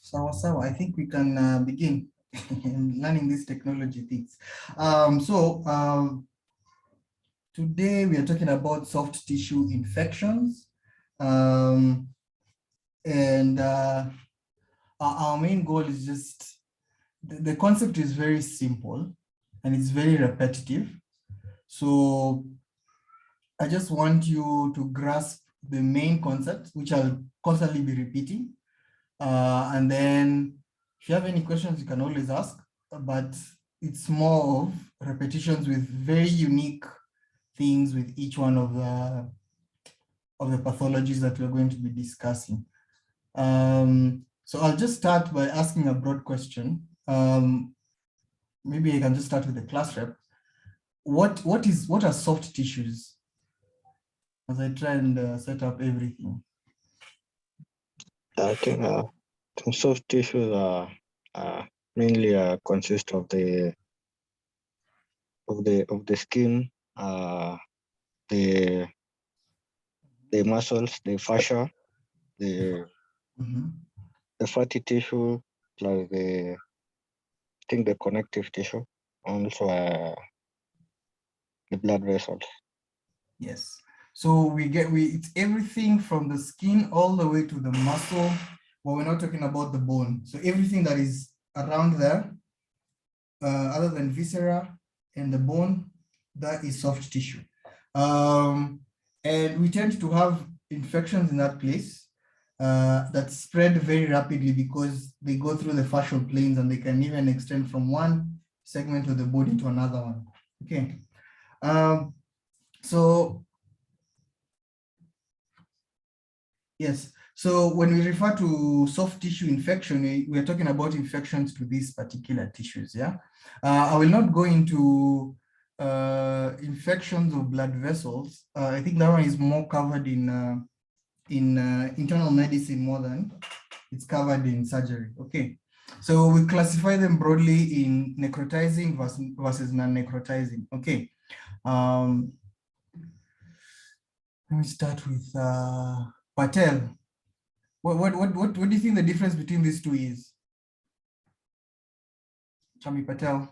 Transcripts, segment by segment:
So I think we can begin learning these technology things. Today we are talking about soft tissue infections. And our main goal is just, the concept is very simple and it's very repetitive. So I just want you to grasp the main concept, which I'll constantly be repeating. And then if you have any questions, you can always ask, but it's more of repetitions with very unique things with each one of the pathologies that we're going to be discussing. So I'll just start by asking a broad question. Maybe I can just start with the class rep. What are soft tissues? As I try and set up everything. I think soft tissues mainly consist of the skin, the muscles, the fascia, the fatty tissue, plus the connective tissue, also the blood vessels. Yes. So it's everything from the skin all the way to the muscle, but we're not talking about the bone. So everything that is around there, other than viscera and the bone, that is soft tissue. And we tend to have infections in that place that spread very rapidly because they go through the fascial planes and they can even extend from one segment of the body to another one. Okay. So yes, so when we refer to soft tissue infection, we are talking about infections to these particular tissues. Yeah, I will not go into infections of blood vessels. I think that one is more covered in internal medicine more than it's covered in surgery. Okay, so we classify them broadly in necrotizing versus non-necrotizing. Okay. Let me start with Patel. What do you think the difference between these two is? Chami Patel.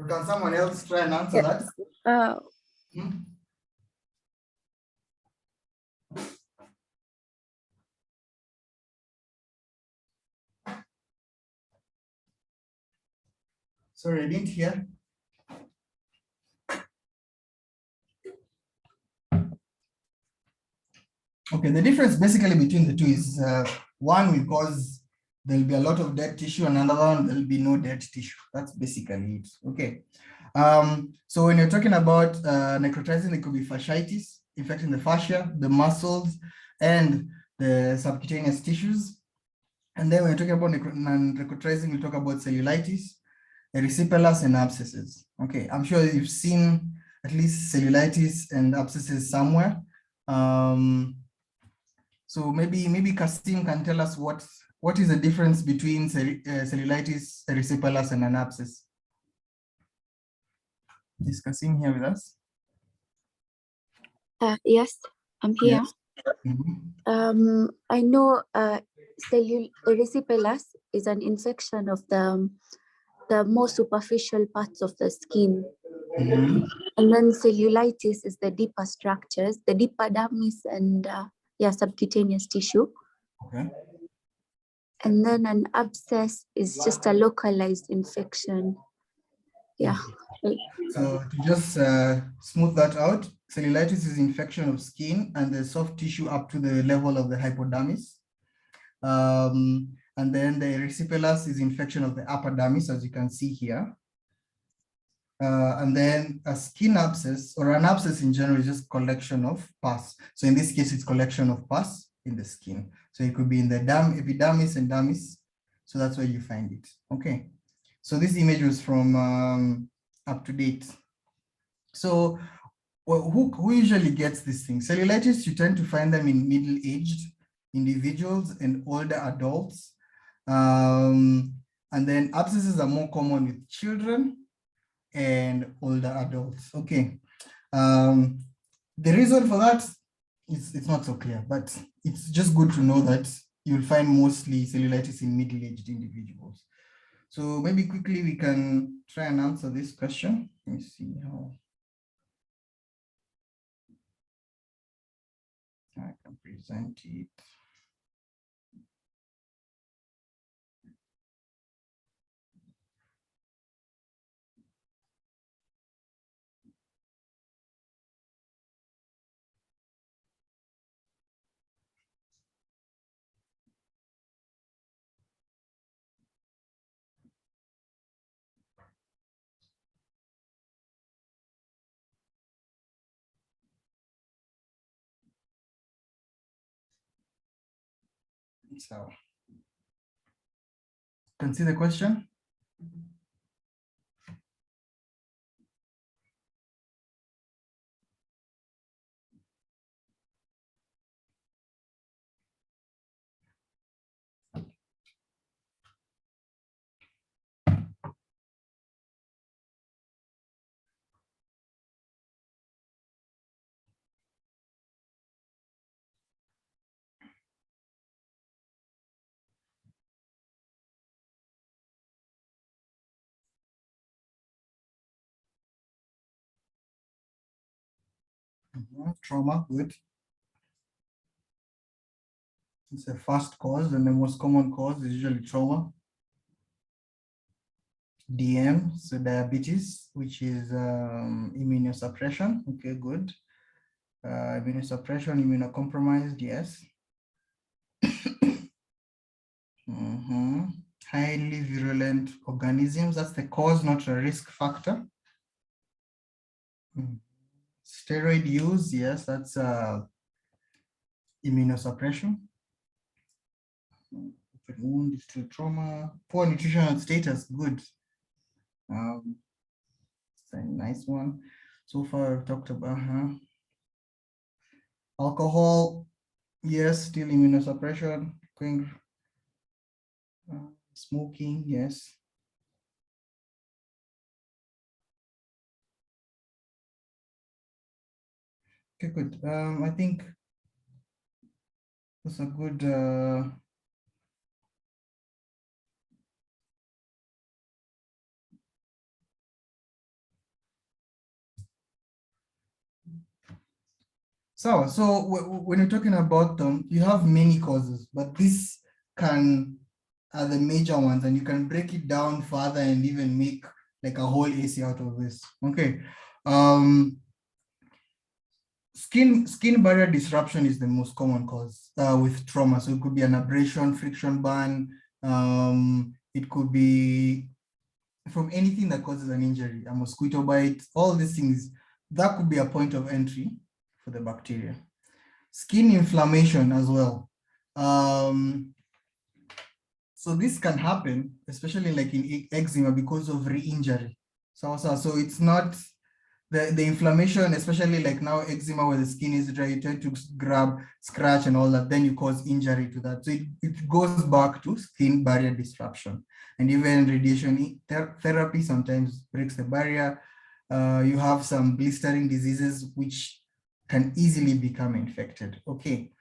Can someone else try and answer that? Sorry, I didn't hear. Okay, the difference basically between the two is one will cause there'll be a lot of dead tissue, and another one there'll be no dead tissue. That's basically it. Okay. So when you're talking about necrotizing, it could be fasciitis, infecting the fascia, the muscles, and the subcutaneous tissues. And then when you're talking about necrotizing, we'll talk about cellulitis, erysipelas, and abscesses. Okay, I'm sure you've seen at least cellulitis and abscesses somewhere. So maybe Kasim can tell us what is the difference between cellulitis, erysipelas, and an abscess. Is Kasim here with us? Yes, I'm here. Yes. Mm-hmm. I know erysipelas is an infection of the more superficial parts of the skin. Mm-hmm. And then cellulitis is the deeper structures, the deeper dermis and subcutaneous tissue. Okay. And then an abscess is just a localized infection. Yeah. So to just smooth that out, cellulitis is infection of skin and the soft tissue up to the level of the hypodermis. And then the erysipelas is infection of the upper dermis, as you can see here. And then a skin abscess, or an abscess in general, is just collection of pus. So in this case, it's collection of pus in the skin. So it could be in the epidermis and dermis. So that's where you find it. Okay. So this image was from up to date. So who usually gets this thing? Cellulitis, you tend to find them in middle-aged individuals and older adults. And then abscesses are more common with children and older adults. Okay. The reason for that is it's not so clear, but it's just good to know that you'll find mostly cellulitis in middle-aged individuals. So maybe quickly we can try and answer this question. Let me see how I can present it. So, can see the question? Trauma, good. It's a first cause, and the most common cause is usually trauma. DM, so diabetes, which is immunosuppression. Okay, good. Immunosuppression, immunocompromised, yes. Highly virulent organisms, that's the cause, not a risk factor. Steroid use, yes, that's immunosuppression. Wound, still trauma. Poor nutritional status, good. It's a nice one. So far, I've talked about alcohol, yes, still immunosuppression. Going, smoking, yes. Okay, good. I think that's a good so when you're talking about them, you have many causes, but these are the major ones, and you can break it down further and even make like a whole AC out of this. Okay. Skin barrier disruption is the most common cause with trauma. So it could be an abrasion, friction burn. It could be from anything that causes an injury, a mosquito bite, all these things. That could be a point of entry for the bacteria. Skin inflammation as well. So this can happen, especially like in eczema, because of re-injury. So it's not the inflammation, especially like now eczema where the skin is dry, you tend to grab, scratch and all that, then you cause injury to that. So it goes back to skin barrier disruption. And even radiation therapy sometimes breaks the barrier. You have some blistering diseases which can easily become infected. Okay.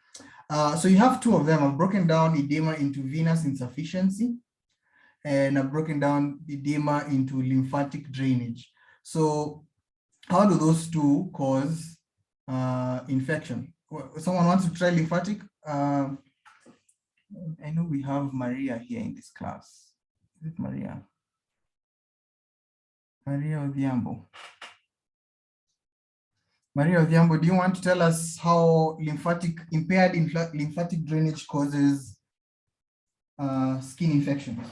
So you have two of them. I've broken down edema into venous insufficiency, and I've broken down edema into lymphatic drainage. So how do those two cause infection? Someone wants to try lymphatic? I know we have Maria here in this class. Is it Maria? Maria Odhiambo. Maria Odhiambo, do you want to tell us how impaired lymphatic drainage causes skin infections?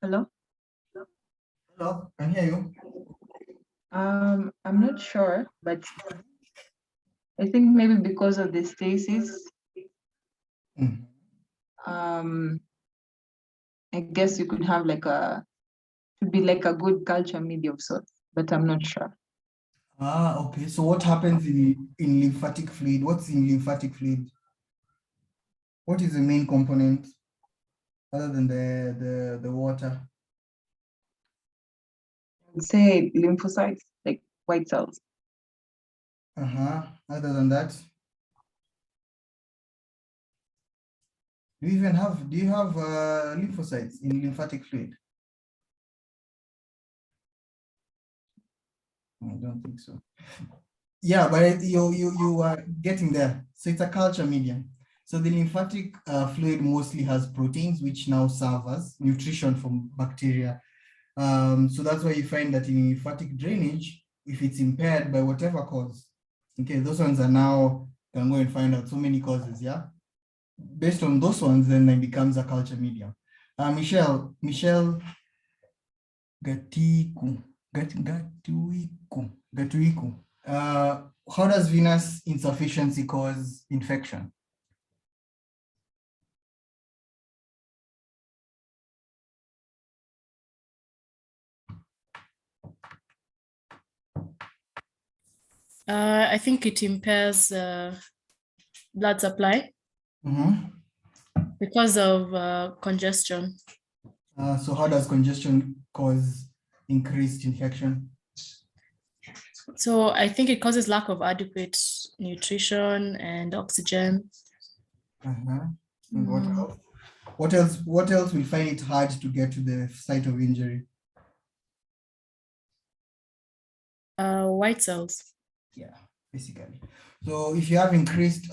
Hello? Hello, I hear you. I'm not sure, but I think maybe because of the stasis. I guess you could have like to be like a good culture maybe of sorts, but I'm not sure. Okay. So what happens in lymphatic fluid? What's in lymphatic fluid? What is the main component other than the water? I'd say lymphocytes, like white cells. Other than that, do you have lymphocytes in lymphatic fluid? I don't think so. Yeah, but you are getting there. So it's a culture medium. So the lymphatic fluid mostly has proteins, which now serve as nutrition from bacteria. So that's why you find that in lymphatic drainage, if it's impaired by whatever cause, okay, those ones are now, you can go and find out so many causes, yeah? Based on those ones, then it becomes a culture medium. Michelle Gatiku, Gatuiku. How does venous insufficiency cause infection? I think it impairs blood supply because of congestion. So how does congestion cause increased infection? So I think it causes lack of adequate nutrition and oxygen. And what else? What else will find it hard to get to the site of injury? White cells. Yeah, basically. So if you have increased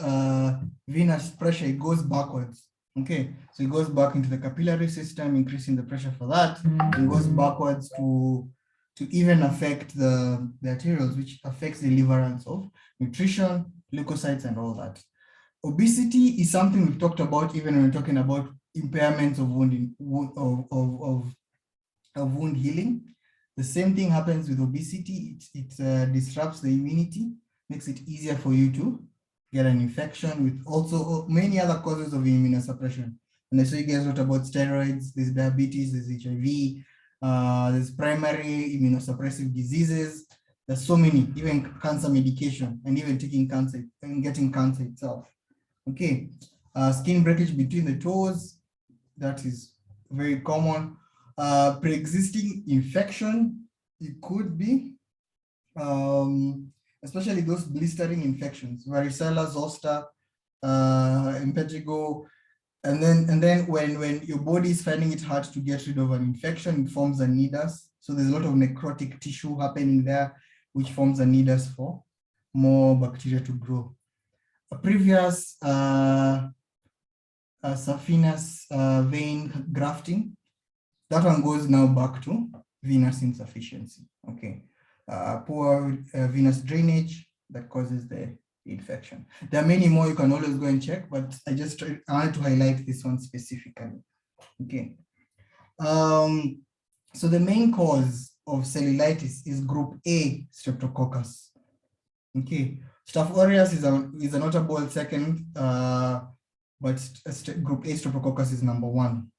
venous pressure, it goes backwards. Okay, so it goes back into the capillary system, increasing the pressure for that, and goes backwards to even affect the arterioles, which affects the deliverance of nutrition, leukocytes, and all that. Obesity is something we've talked about even when we're talking about impairments of wound healing. The same thing happens with obesity. It disrupts the immunity, makes it easier for you to get an infection, with also many other causes of immunosuppression. And I saw you guys wrote about steroids, there's diabetes, there's HIV, there's primary immunosuppressive diseases. There's so many, even cancer medication, and even taking cancer and getting cancer itself. Okay, skin breakage between the toes, that is very common. Pre-existing infection, it could be, especially those blistering infections, varicella, zoster, impetigo, and then when your body is finding it hard to get rid of an infection, it forms a nidus. So there's a lot of necrotic tissue happening there, which forms a nidus for more bacteria to grow. A previous saphenous vein grafting, that one goes now back to venous insufficiency. Okay, poor venous drainage that causes the infection. There are many more, you can always go and check, but I wanted to highlight this one specifically. Okay, so the main cause of cellulitis is group A streptococcus. Okay, Staph aureus is a notable second, but group A streptococcus is number one.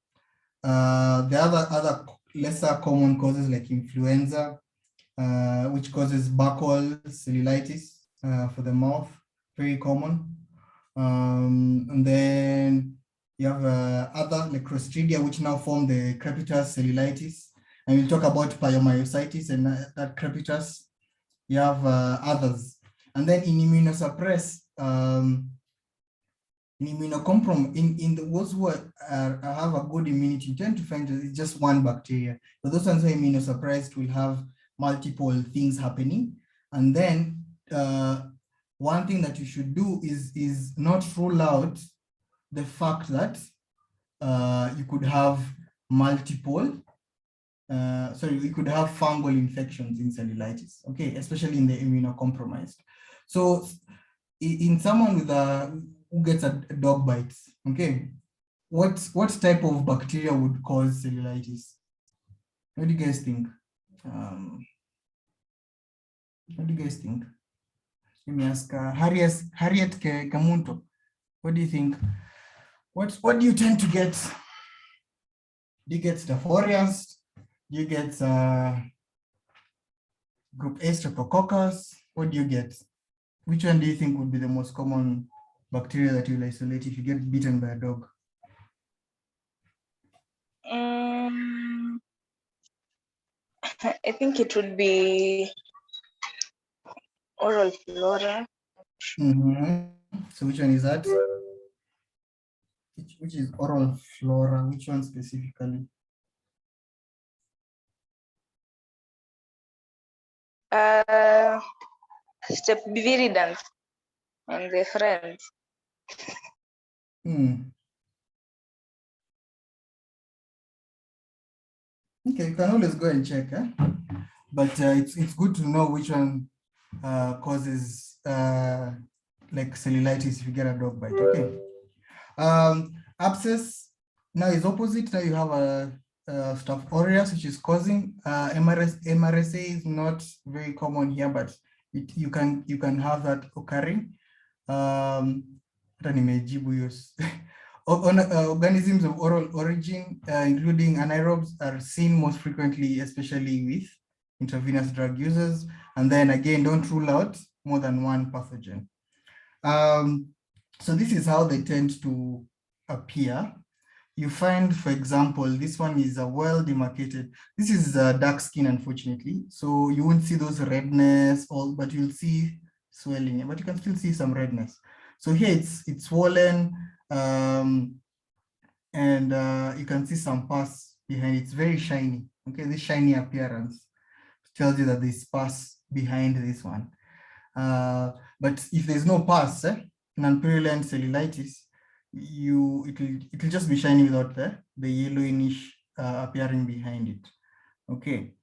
The other lesser common causes like influenza, which causes buccal cellulitis for the mouth, very common. And then you have other like Clostridia, which now form the crepitus cellulitis. And we'll talk about Biomeiositis and that crepitus. You have others. And then in immunosuppressed, in those who have a good immunity, you tend to find that it's just one bacteria. But those ones who are immunosuppressed will have multiple things happening. And then one thing that you should do is not rule out the fact that you could have you could have fungal infections in cellulitis, okay, especially in the immunocompromised. So in someone with who gets a dog bite, okay, what type of bacteria would cause cellulitis? What do you guys think? What do you guys think? Let me ask Harriet Kamunto. What do you think? What do you tend to get? Do you get Staph aureus? Do you get Group A, Streptococcus. What do you get? Which one do you think would be the most common bacteria that you'll isolate if you get bitten by a dog? I think it would be oral flora. So which one is that? Which is oral flora? Which one specifically? Step viridans and their friends. Okay, you can always go and check, but it's good to know which one causes like cellulitis if you get a dog bite. Okay. Abscess now is opposite. Now you have a Staph aureus, which is causing MRSA is not very common here, but you can have that occurring. Organisms of oral origin, including anaerobes, are seen most frequently, especially with intravenous drug users. And then again, don't rule out more than one pathogen. So this is how they tend to appear. You find, for example, this one is a well demarcated. This is dark skin, unfortunately. So you won't see those redness, but you'll see swelling, but you can still see some redness. So here it's swollen, and you can see some pus behind. It's very shiny. Okay, this shiny appearance tells you that there's pus behind this one. But if there's no pus, non-purulent cellulitis, it'll just be shiny without the yellowish appearing behind it. Okay.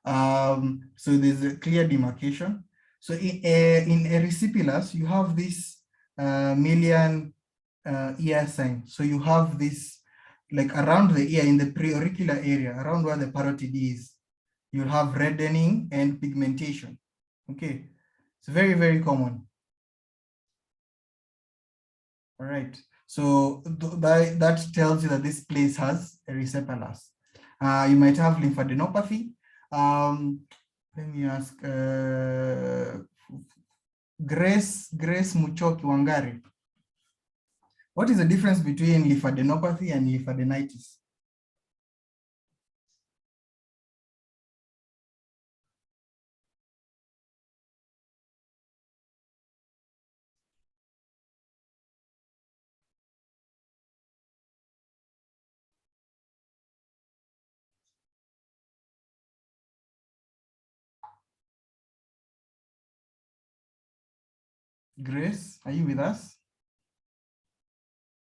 So there's a clear demarcation. So in erysipelas, you have this Melian ear sign. So you have this, like around the ear in the preauricular area, around where the parotid is, you'll have reddening and pigmentation. Okay, it's very, very common. All right, so that tells you that this place has erysipelas. You might have lymphadenopathy. Let me ask, Grace Muchoki Wangari. What is the difference between lymphadenopathy and lymphadenitis? Grace, are you with us?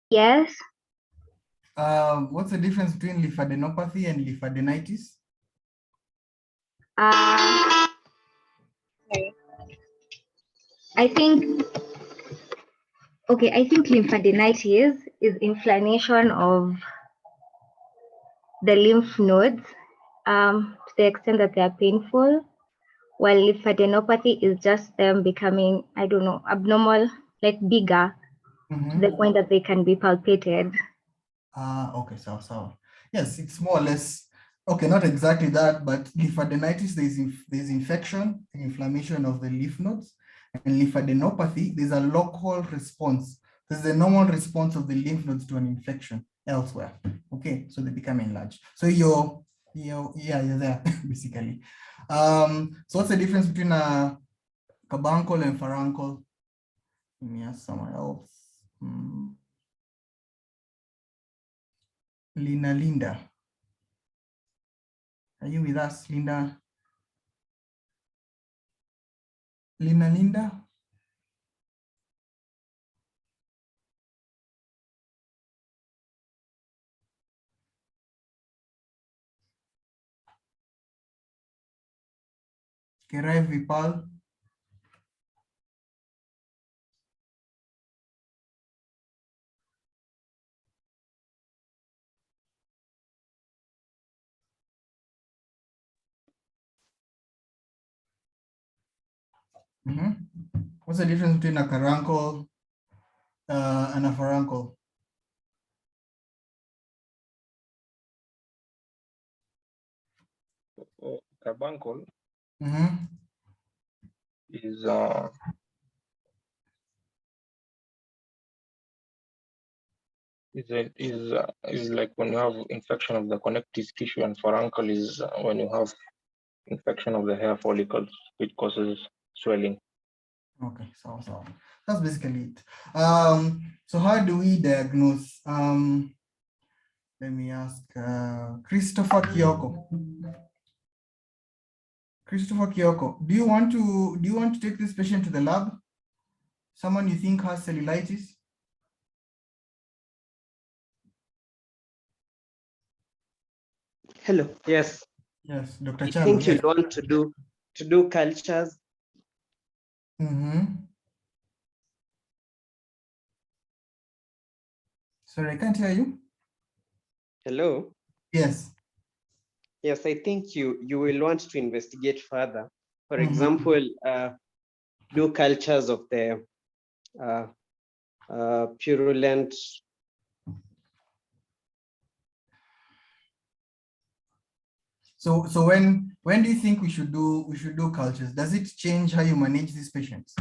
Yes. What's the difference between lymphadenopathy and lymphadenitis? I think lymphadenitis is inflammation of the lymph nodes to the extent that they are painful, while lymphadenopathy is just them becoming, I don't know, abnormal, like bigger, to the point that they can be palpated. Okay, so yes, it's more or less, okay, not exactly that, but lymphadenitis, there's infection and inflammation of the lymph nodes, and lymphadenopathy, there's a local response. There's the normal response of the lymph nodes to an infection elsewhere. Okay, so they become enlarged. So you're there basically. So what's the difference between a carbuncle and furuncle? Let me ask someone else. Linda. Are you with us, Linda? Linda? Kerai Vipal? What's the difference between a caruncle and a furuncle? Carbuncle is like when you have infection of the connective tissue, and furuncle is when you have infection of the hair follicles, which causes swelling. Okay, so that's basically it. So how do we diagnose? Let me ask Christopher Kyoko. Christopher Kyoko, do you want to take this patient to the lab? Someone you think has cellulitis? Hello. Yes. Yes, Dr. I Chalo. think Yes. you'd want to do cultures. Sorry, I can't hear you. Hello. Yes. Yes, I think you will want to investigate further. For example, do cultures of the purulent. So when do you think we should do cultures? Does it change how you manage these patients?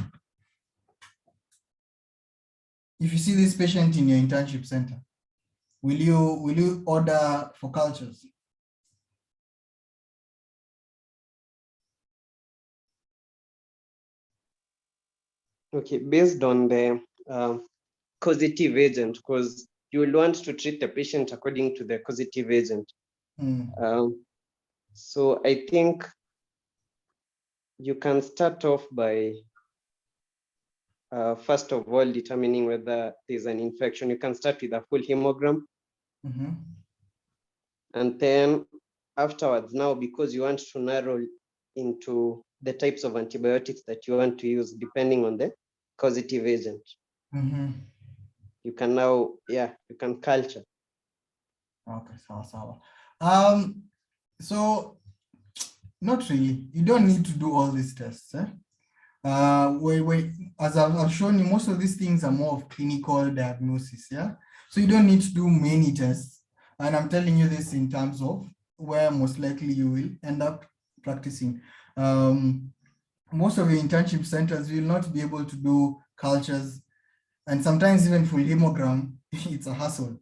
If you see this patient in your internship center, will you order for cultures? Okay, based on the causative agent, because you will want to treat the patient according to the causative agent. So I think you can start off by first of all determining whether there's an infection. You can start with a full hemogram. And then afterwards, now, because you want to narrow into the types of antibiotics that you want to use depending on the causative agent, you can now, you can culture. Okay, so not really. You don't need to do all these tests. As I've shown you, most of these things are more of clinical diagnosis. Yeah, so you don't need to do many tests. And I'm telling you this in terms of where most likely you will end up practicing. Most of your internship centers will not be able to do cultures, and sometimes even full hemogram. It's a hassle.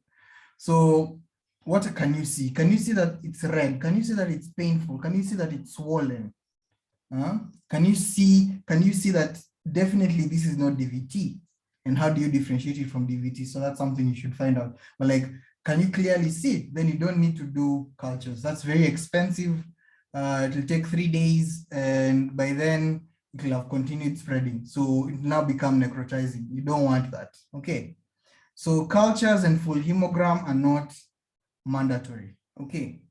So what can you see? Can you see that it's red? Can you see that it's painful? Can you see that it's swollen? Can you see that definitely this is not DVT? And how do you differentiate it from DVT? So that's something you should find out. But like, can you clearly see it? Then you don't need to do cultures. That's very expensive. It will take 3 days, and by then it will have continued spreading. So it now become necrotizing. You don't want that. Okay. So cultures and full hemogram are not mandatory. Okay.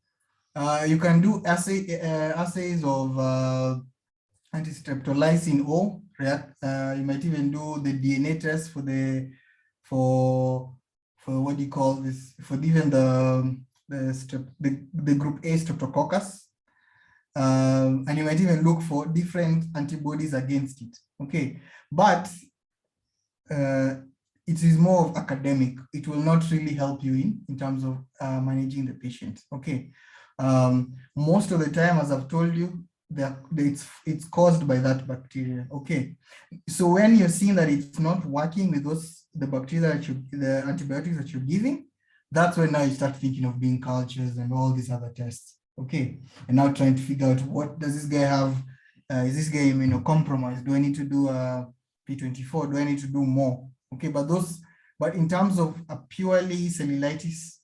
You can do assays of anti-streptolysin O. You might even do the DNA test for what do you call this? For even the group A streptococcus. And you might even look for different antibodies against it. Okay, but it is more of academic. It will not really help you in terms of managing the patient. Okay, most of the time, as I've told you, it's caused by that bacteria. Okay, so when you're seeing that it's not working with the bacteria the antibiotics that you're giving, that's when now you start thinking of doing cultures and all these other tests. Okay, and now trying to figure out, what does this guy have? Is this guy immunocompromised? Do I need to do a P24? Do I need to do more? Okay, but in terms of a purely cellulitis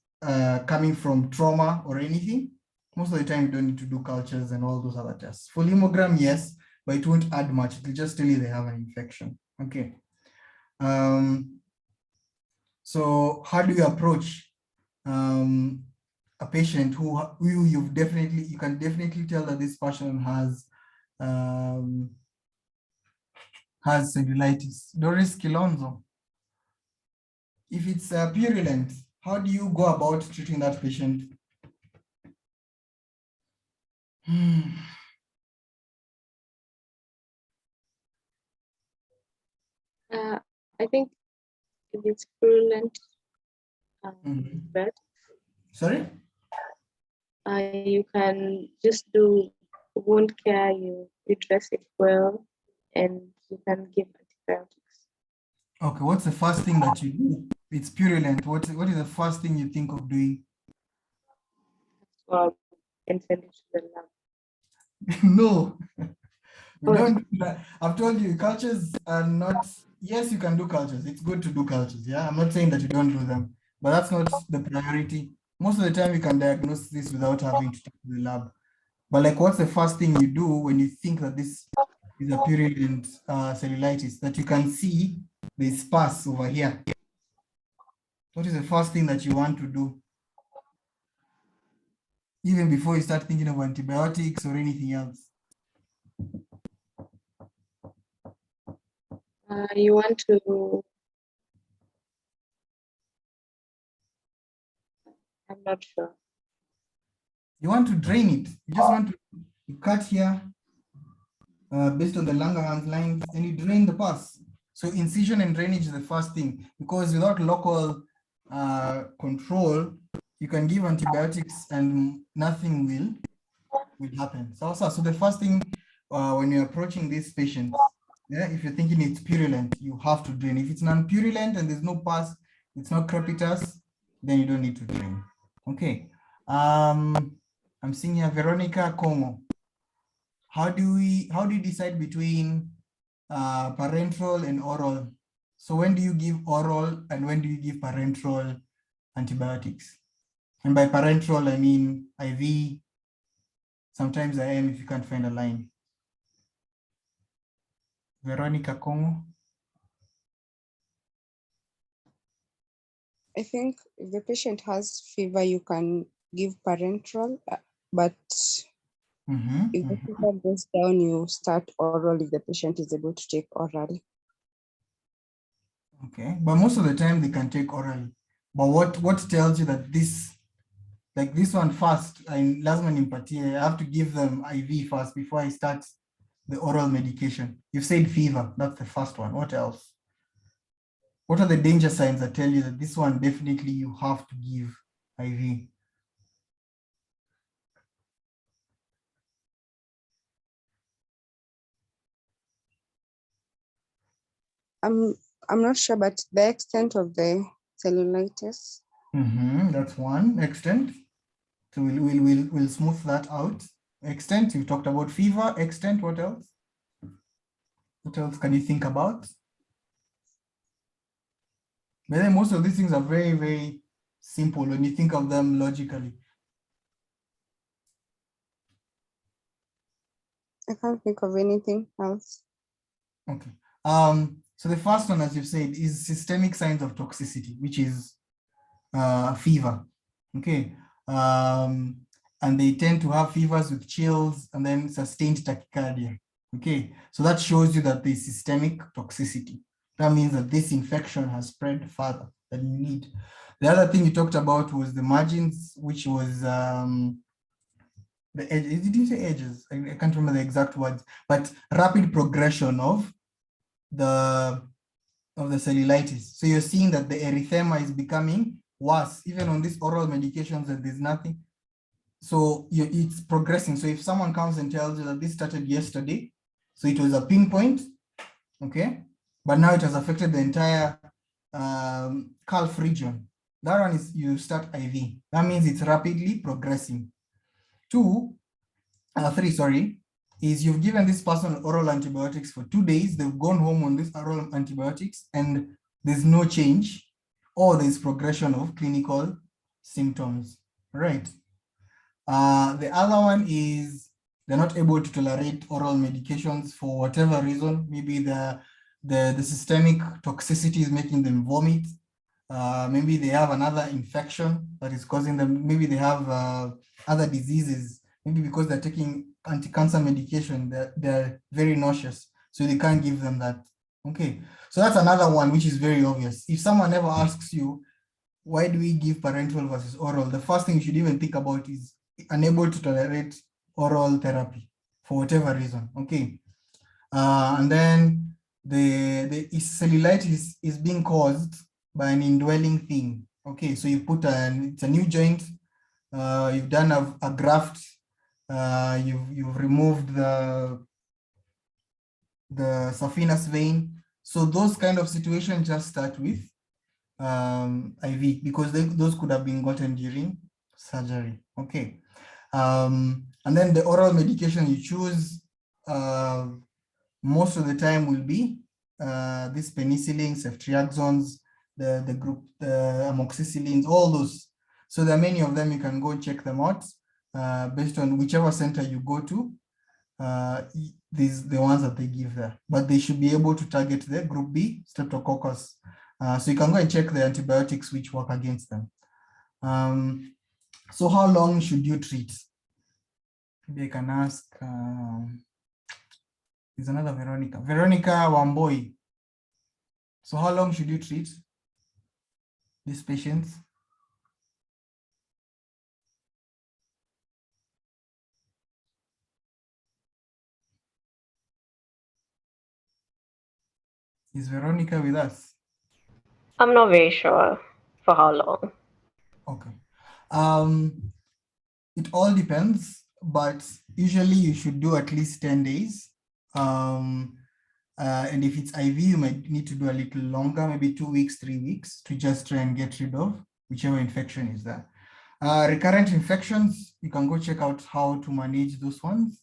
coming from trauma or anything, most of the time you don't need to do cultures and all those other tests. For hemogram, yes, but it won't add much. It will just tell you they have an infection. Okay. So how do you approach a patient who you can definitely tell that this person has cellulitis? Doris Kilonzo. If it's purulent, how do you go about treating that patient? I think if it's purulent, but Sorry? You can just do wound care. You dress it well, and you can give antibiotics. Okay, what's the first thing that you do? It's purulent. What is the first thing you think of doing? Well, and send it to the lab. No, we don't do that. I've told you, cultures are not, yes, you can do cultures. It's good to do cultures. Yeah, I'm not saying that you don't do them, but that's not the priority. Most of the time you can diagnose this without having to take to the lab. But like, what's the first thing you do when you think that this is a purulent cellulitis, that you can see the sparse over here? What is the first thing that you want to do? Even before you start thinking of antibiotics or anything else. You want to, I'm not sure. You want to drain it. You just want to cut here based on the Langerhans lines, and you drain the pus. So incision and drainage is the first thing, because without local control, you can give antibiotics and nothing will happen. So the first thing when you're approaching these patients, yeah, if you're thinking it's purulent, you have to drain. If it's non-purulent and there's no pus, it's not crepitus, then you don't need to drain. Okay. I'm seeing here Veronica Como. How do you decide between parental and oral? So when do you give oral and when do you give parental antibiotics? And by parental, I mean IV, sometimes IM if you can't find a line. Veronica Como. I think if the patient has fever, you can give parenteral, but if the fever goes down, you start oral if the patient is able to take orally. Okay, but most of the time they can take orally. But what tells you that this, like this one first, and last one in particular, I have to give them IV first before I start the oral medication? You've said fever, that's the first one. What else? What are the danger signs that tell you that this one definitely you have to give IV? I'm not sure, but the extent of the cellulitis. That's one extent. So we'll smooth that out. Extent, you talked about fever. Extent, what else? What else can you think about? But then most of these things are very, very simple when you think of them logically. I can't think of anything else. Okay. So the first one, as you've said, is systemic signs of toxicity, which is fever. Okay. And they tend to have fevers with chills and then sustained tachycardia. Okay. So that shows you that there's systemic toxicity. That means that this infection has spread further than you need. The other thing you talked about was the margins, which was the edges. Did you say edges? I can't remember the exact words, but rapid progression of the cellulitis. So you're seeing that the erythema is becoming worse, even on these oral medications that there's nothing. So it's progressing. So if someone comes and tells you that this started yesterday, so it was a pinpoint, okay, but now it has affected the entire calf region. That one is you start IV. That means it's rapidly progressing. Three, sorry, is you've given this person oral antibiotics for 2 days. They've gone home on this oral antibiotics and there's no change, or there's progression of clinical symptoms, right? The other one is they're not able to tolerate oral medications for whatever reason. Maybe the systemic toxicity is making them vomit. Maybe they have another infection that is causing them. Maybe they have other diseases. Maybe because they're taking anti-cancer medication, they're very nauseous, so they can't give them that. Okay, so that's another one which is very obvious. If someone ever asks you, why do we give parental versus oral? The first thing you should even think about is unable to tolerate oral therapy for whatever reason. Okay, and then the cellulitis is being caused by an indwelling thing. Okay, so you put it's a new joint. You've done a graft. You've removed the the saphenous vein. So those kind of situations just start with IV, because those could have been gotten during surgery. Okay. And then the oral medication you choose most of the time will be these penicillin, ceftriaxones, the group, the amoxicillins, all those. So there are many of them. You can go check them out based on whichever center you go to. These the ones that they give there, but they should be able to target the group B streptococcus. So you can go and check the antibiotics which work against them. So how long should you treat? Maybe I can ask, there's another Veronica Wamboi. So how long should you treat these patients? Is Veronica with us? I'm not very sure for how long. Okay. It all depends, but usually you should do at least 10 days. And if it's IV, you might need to do a little longer, maybe 2 weeks, 3 weeks, to just try and get rid of whichever infection is there. Recurrent infections, you can go check out how to manage those ones,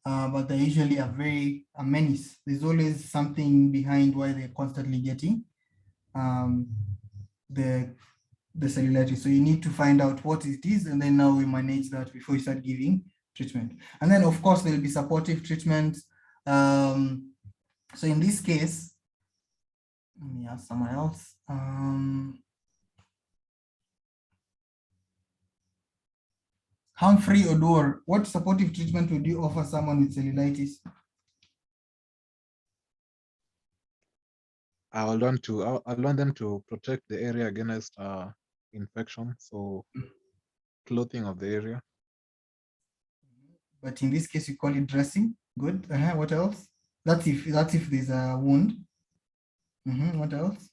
but they're usually a menace. There's always something behind why they're constantly getting the cellulitis. So you need to find out what it is, and then now we manage that before you start giving treatment. And then of course there'll be supportive treatment. So in this case, let me ask someone else. Humphrey Odor, what supportive treatment would you offer someone with cellulitis? I'll want them to protect the area against infection, so clothing of the area. But in this case, you call it dressing. Good. What else? That's if there's a wound. What else?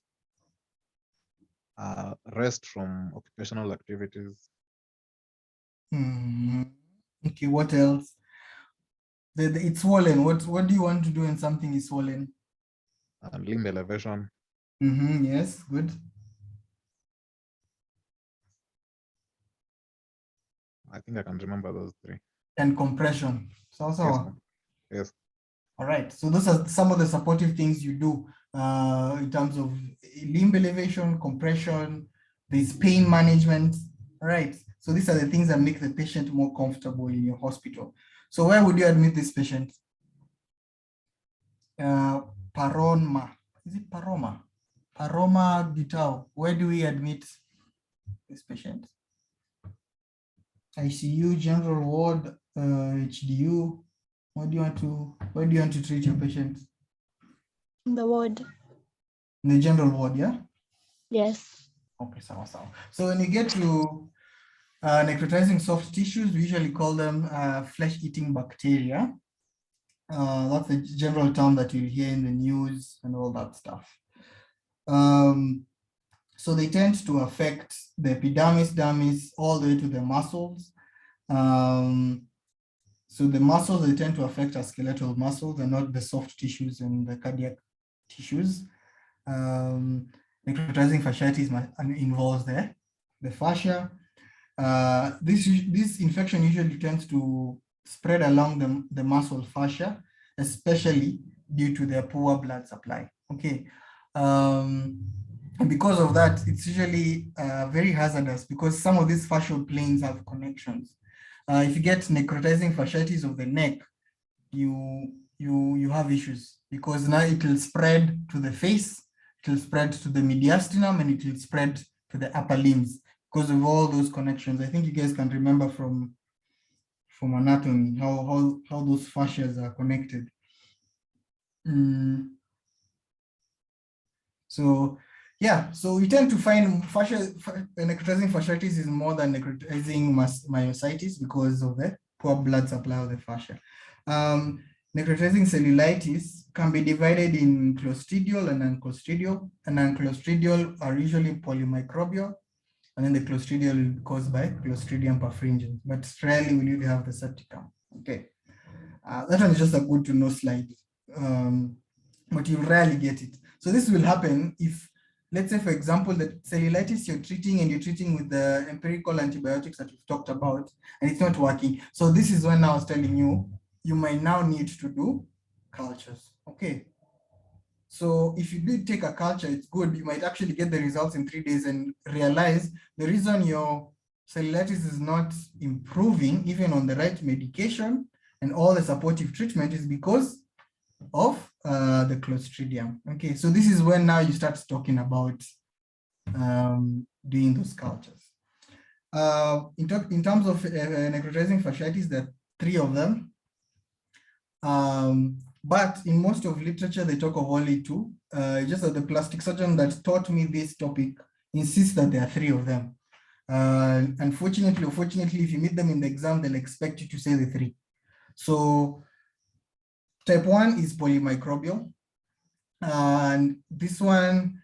Rest from occupational activities. Okay. What else? It's swollen. What do you want to do when something is swollen? Limb elevation. Yes. Good. I think I can remember those three. And compression. So. Yes. All right. So those are some of the supportive things you do in terms of limb elevation, compression. There's pain management. All right. So these are the things that make the patient more comfortable in your hospital. So where would you admit this patient? Paroma. Is it Paroma? Paroma Gitao. Where do we admit this patient? ICU, general ward, HDU. Where do you want to treat your patient? In the ward. In the general ward, yeah? Yes. Okay, so when you get to necrotizing soft tissues, we usually call them flesh-eating bacteria. That's the general term that you'll hear in the news and all that stuff. So they tend to affect the epidermis, dermis, all the way to the muscles. So the muscles they tend to affect are skeletal muscles and not the soft tissues and the cardiac tissues. Necrotizing fasciitis involves the fascia. This infection usually tends to spread along the muscle fascia, especially due to their poor blood supply. Okay. And because of that, it's usually very hazardous because some of these fascial planes have connections. If you get necrotizing fasciitis of the neck, you have issues because now it will spread to the face, it will spread to the mediastinum, and it will spread to the upper limbs because of all those connections. I think you guys can remember from anatomy how those fascias are connected. So yeah, so we tend to find necrotizing fasciitis is more than necrotizing myositis because of the poor blood supply of the fascia. Necrotizing cellulitis can be divided in clostridial and unclostridial. And unclostridial are usually polymicrobial, and then the clostridial will be caused by Clostridium perfringens, but rarely will you have the septicem. Okay, that one is just a good to know slide. but you rarely get it. So this will happen if, let's say, for example, that cellulitis you're treating with the empirical antibiotics that we've talked about, and it's not working. So this is when I was telling you, you might now need to do cultures. Okay. So if you do take a culture, it's good. You might actually get the results in 3 days and realize the reason your cellulitis is not improving, even on the right medication and all the supportive treatment, is because of the Clostridium. Okay, so this is when now you start talking about doing those cultures. In terms of necrotizing fasciitis, there are 3 of them. But in most of literature, they talk of only 2. Just that the plastic surgeon that taught me this topic insists that there are 3 of them. Unfortunately or fortunately, if you meet them in the exam, they'll expect you to say the 3. So type 1 is polymicrobial. And this one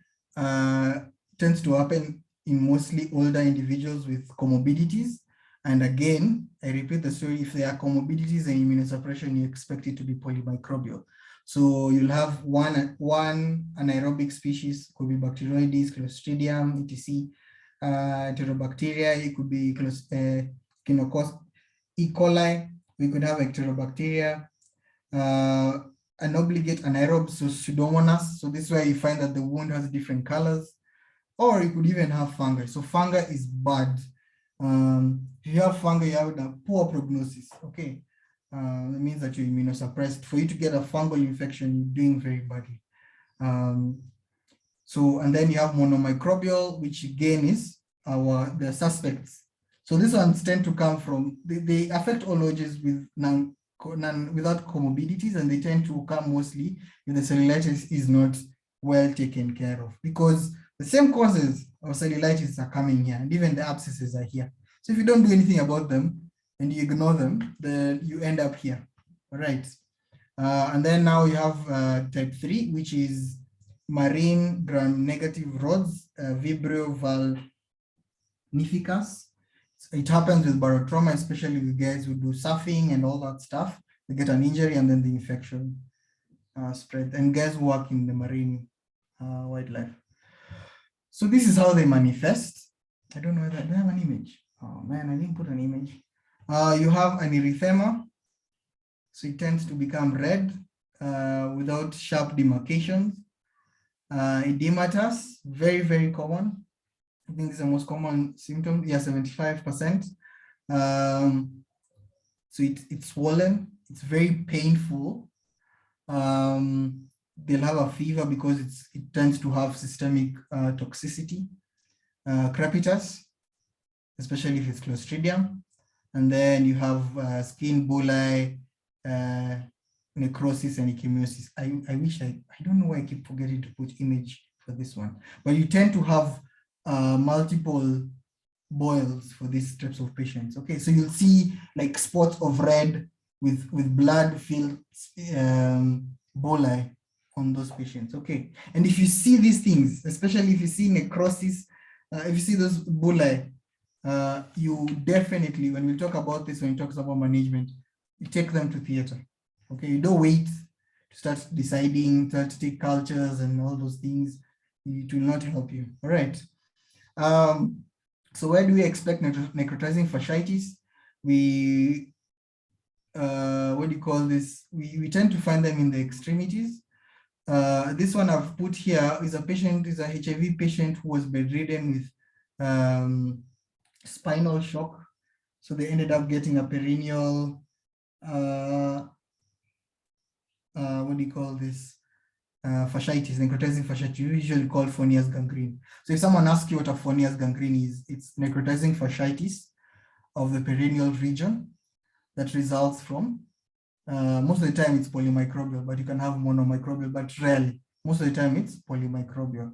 tends to happen in mostly older individuals with comorbidities. And again, I repeat the story, if there are comorbidities and immunosuppression, you expect it to be polymicrobial. So you'll have one anaerobic species, could be Bacteroides, Clostridium, etc. Enterobacteria, it could be E. coli, we could have Enterobacteria. An obligate anaerobe, so Pseudomonas. So this is why you find that the wound has different colors. Or you could even have fungi. So fungi is bad. If you have fungi, you have a poor prognosis. Okay, that means that you're immunosuppressed. For you to get a fungal infection, you're doing very badly. And then you have monomicrobial, which again is the suspects. So these ones tend to come from, they affect all ages with without comorbidities, and they tend to come mostly if the cellulitis is not well taken care of, because the same causes of cellulitis are coming here, and even the abscesses are here. So if you don't do anything about them and you ignore them, then you end up here. All right. And then now you have type 3, which is marine gram-negative rods, Vibrio vulnificus. It happens with barotrauma, especially with guys who do surfing and all that stuff. They get an injury and then the infection spread. And guys who work in the marine wildlife. So this is how they manifest. I don't know whether I have an image. Oh man, I didn't put an image. You have an erythema. So it tends to become red without sharp demarcations. Edematous, very, very common. I think it's the most common symptom. Yeah, 75%. So it's swollen. It's very painful. They'll have a fever because it tends to have systemic toxicity. Crepitus, especially if it's Clostridium. And then you have skin bullae, necrosis, and ecchymosis. I wish I don't know why I keep forgetting to put image for this one, but you tend to have multiple boils for these types of patients. Okay, so you'll see like spots of red with blood-filled bullae on those patients. Okay, and if you see these things, especially if you see necrosis, if you see those bullae, you definitely, when we talk about this, when we talk about management, you take them to theater. Okay, you don't wait to start deciding, start to take cultures and all those things. It will not help you. All right. So where do we expect necrotizing fasciitis? We, what do you call this? We tend to find them in the extremities. This one I've put here is a patient, is a HIV patient who was bedridden with spinal shock. So they ended up getting a perennial, what do you call this? Fasciitis, necrotizing fasciitis, usually called Fournier's gangrene. So if someone asks you what a Fournier's gangrene is, it's necrotizing fasciitis of the perennial region that results from, most of the time it's polymicrobial, but you can have monomicrobial, but rarely. Most of the time it's polymicrobial.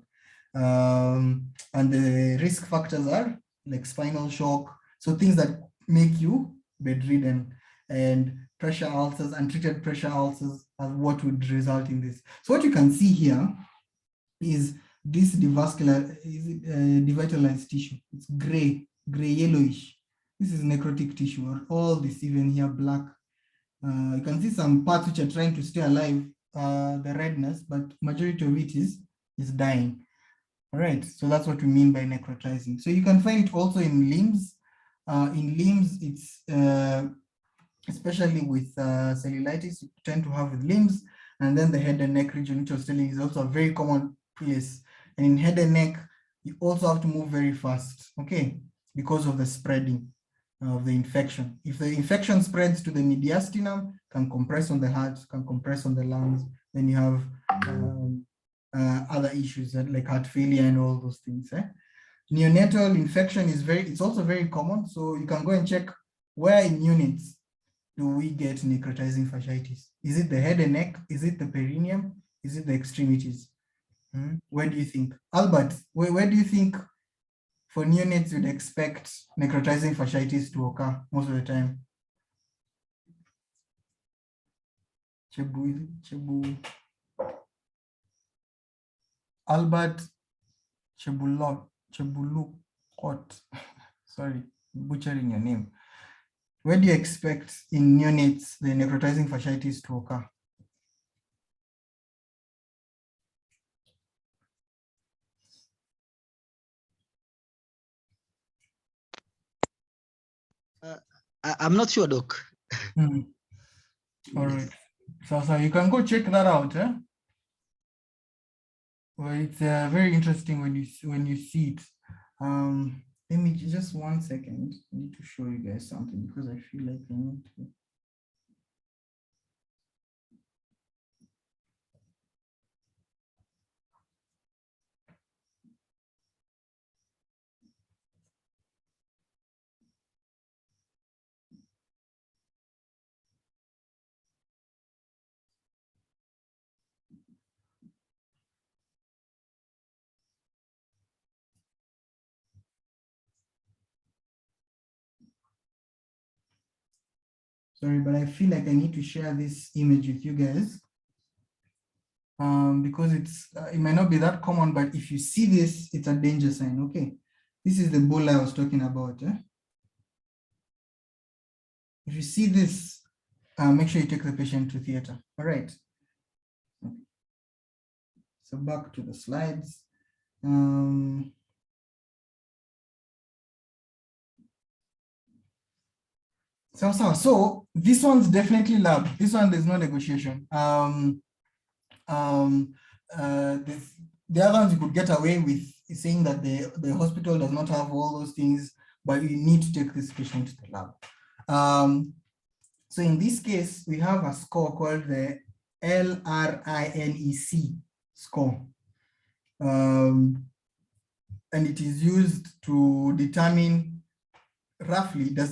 And the risk factors are like spinal shock, so things that make you bedridden, and pressure ulcers, untreated pressure ulcers are what would result in this. So what you can see here is this devitalized tissue. It's gray yellowish. This is necrotic tissue, or all this even here black. You can see some parts which are trying to stay alive, the redness, but majority of it is dying. All right, so that's what we mean by necrotizing. So you can find it also in limbs. In limbs, it's especially with cellulitis, you tend to have with limbs, and then the head and neck region, which I was telling you, is also a very common place. And in head and neck, you also have to move very fast, okay, because of the spreading of the infection. If the infection spreads to the mediastinum, can compress on the heart, can compress on the lungs, then you have other issues that like heart failure and all those things. Neonatal infection is it's also very common. So you can go and check where in units do we get necrotizing fasciitis. Is it the head and neck? Is it the perineum? Is it the extremities? Where do you think? Albert, where do you think for neonates you'd expect necrotizing fasciitis to occur most of the time? Chebu. Albert Chebulot. Sorry, butchering your name. Where do you expect in neonates the necrotizing fasciitis to occur? I'm not sure, Doc. All right. So you can go check that out. Well, it's very interesting when you see it. Let me just 1 second. I need to show you guys something because I feel like I need to. Sorry, but I feel like I need to share this image with you guys because it might not be that common, but if you see this, it's a danger sign. Okay, this is the bull I was talking about. If you see this, make sure you take the patient to theater. All right. So back to the slides. So this one's definitely lab. This one, there's no negotiation. The other ones you could get away with saying that the hospital does not have all those things, but you need to take this patient to the lab. So in this case, we have a score called the LRINEC score. And it is used to determine roughly, do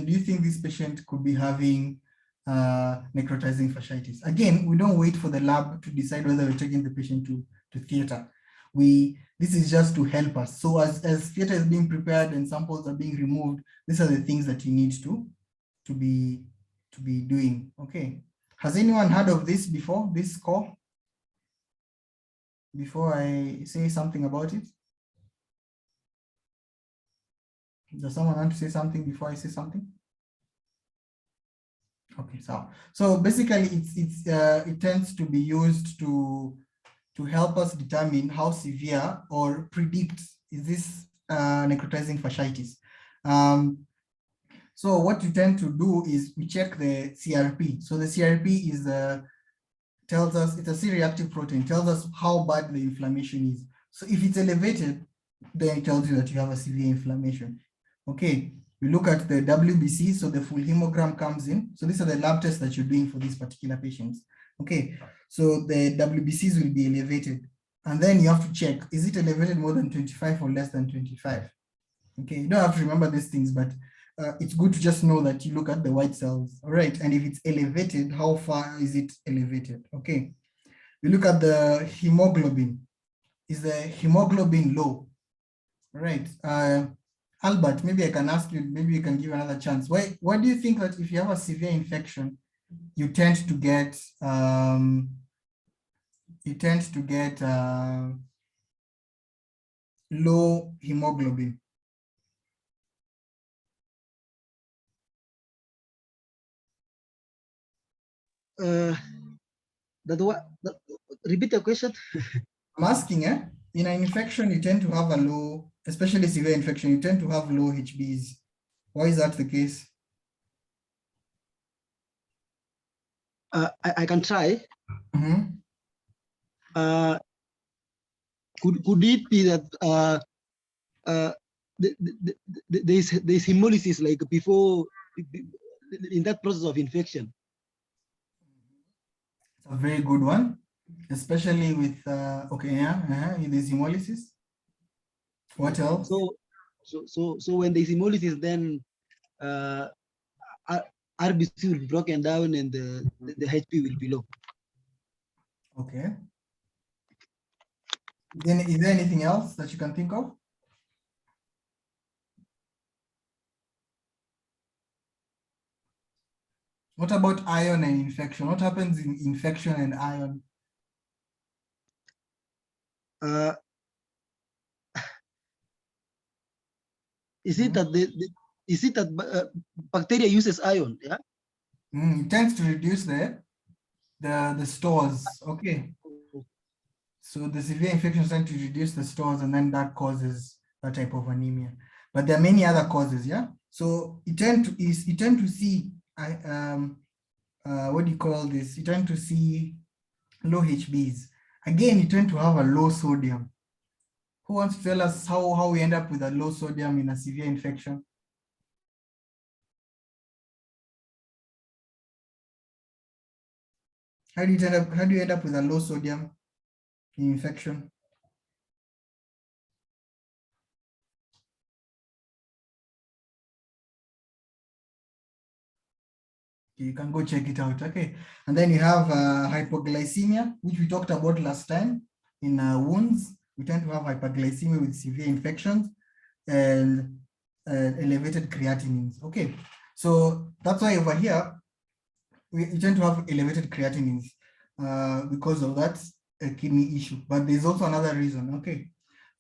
you think this patient could be having necrotizing fasciitis? Again, we don't wait for the lab to decide whether we're taking the patient to theater. This is just to help us. So as theater is being prepared and samples are being removed, these are the things that you need to be doing. Okay. Has anyone heard of this before, this score? Before I say something about it? Does someone want to say something before I say something? Okay, so basically it tends to be used to help us determine how severe or predict is this necrotizing fasciitis. So what you tend to do is we check the CRP. So the CRP is tells us it's a C-reactive protein, tells us how bad the inflammation is. So if it's elevated, then it tells you that you have a severe inflammation. Okay, we look at the WBC, so the full hemogram comes in. So these are the lab tests that you're doing for these particular patients. Okay, so the WBCs will be elevated. And then you have to check, is it elevated more than 25 or less than 25? Okay, you don't have to remember these things, but it's good to just know that you look at the white cells, all right? And if it's elevated, how far is it elevated? Okay, we look at the hemoglobin. Is the hemoglobin low? All right, Albert, maybe I can ask you, maybe you can give another chance. Why do you think that if you have a severe infection, you tend to get low hemoglobin? repeat the question. I'm asking, in an infection, you tend to have a low, especially severe infection, you tend to have low HBs. Why is that the case? I can try. Mm-hmm. Could it be that there's hemolysis like before in that process of infection? It's a very good one, especially with okay, yeah, there's hemolysis. What else? So when there's hemolysis, then RBC will be broken down and the HP will be low. Okay. Then is there anything else that you can think of? What about iron and infection? What happens in infection and iron? Is it that bacteria uses iron? Yeah. It tends to reduce the stores. Okay. So the severe infections tend to reduce the stores, and then that causes that type of anemia. But there are many other causes, yeah. So you tend to see what do you call this? You tend to see low HBs. Again, you tend to have a low sodium. Who wants to tell us how we end up with a low sodium in a severe infection? How do you end up with a low sodium in infection? You can go check it out. Okay. And then you have hypoglycemia, which we talked about last time in wounds. We tend to have hyperglycemia with severe infections and elevated creatinines. Okay. So that's why over here, we tend to have elevated creatinines because of that kidney issue. But there's also another reason. Okay.